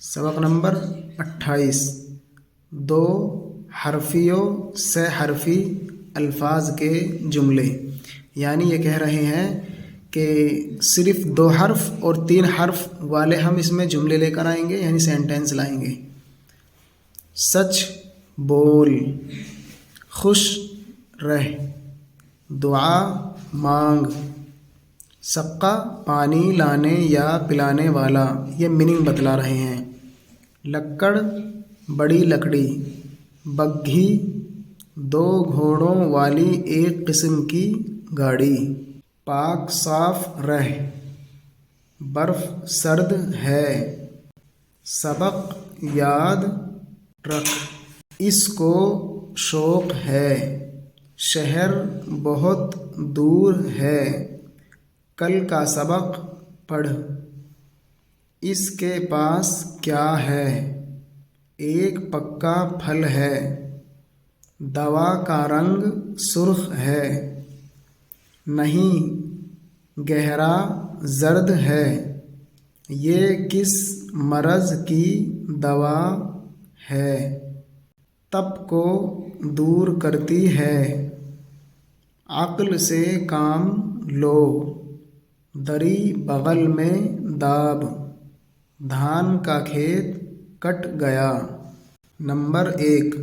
سبق نمبر 28 دو حرفیوں سے حرفی الفاظ کے جملے، یعنی یہ کہہ رہے ہیں کہ صرف 2 حرف اور 3 حرف والے ہم اس میں جملے لے کر آئیں گے، یعنی سینٹینس لائیں گے۔ سچ بول، خوش رہ، دعا مانگ، سقا پانی لانے یا پلانے والا، یہ میننگ بتلا رہے ہیں۔ لکڑ بڑی لکڑی، بگھی 2 گھوڑوں والی ایک قسم کی گاڑی، پاک صاف رہ، برف سرد ہے، سبق یاد رکھ، اس کو شوق ہے، شہر بہت دور ہے، کل کا سبق پڑھ، اس کے پاس کیا ہے، ایک پکا پھل ہے، دوا کا رنگ سرخ ہے، نہیں گہرا زرد ہے، یہ کس مرض کی دوا ہے، تب کو دور کرتی ہے، عقل سے کام لو، دری بغل میں داب، دھان کا کھیت کٹ گیا۔ نمبر 1،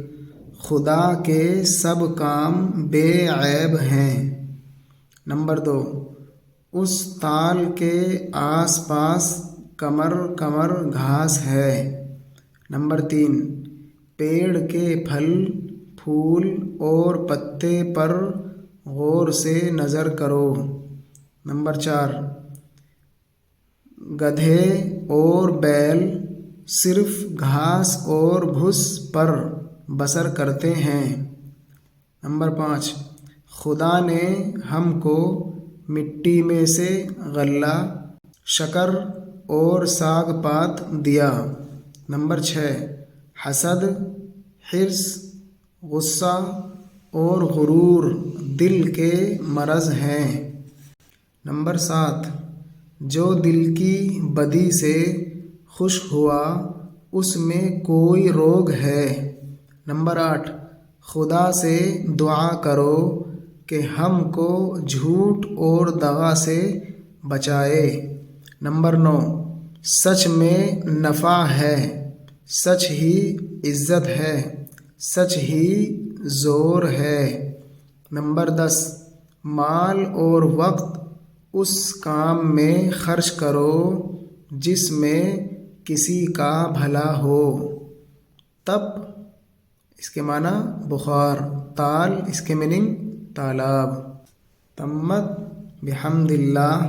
خدا کے سب کام بے عیب ہیں۔ نمبر 2، اس تال کے آس پاس کمر کمر گھاس ہے۔ نمبر 3، پیڑ کے پھل پھول اور پتے پر غور سے نظر کرو۔ نمبر 4، گدھے اور بیل صرف گھاس اور بھس پر بسر کرتے ہیں۔ نمبر 5، خدا نے ہم کو مٹی میں سے غلہ، شکر اور ساگ پات دیا۔ نمبر 6، حسد، حرص، غصہ اور غرور دل کے مرض ہیں۔ نمبر 7، جو دل کی بدی سے خوش ہوا اس میں کوئی روگ ہے۔ نمبر 8، خدا سے دعا کرو کہ ہم کو جھوٹ اور دغا سے بچائے۔ نمبر 9، سچ میں نفع ہے، سچ ہی عزت ہے، سچ ہی زور ہے۔ نمبر 10، مال اور وقت اس کام میں خرچ کرو جس میں کسی کا بھلا ہو۔ تب اس کے معنی بخار، تال اس کے میننگ تالاب۔ تمت بحمد اللہ۔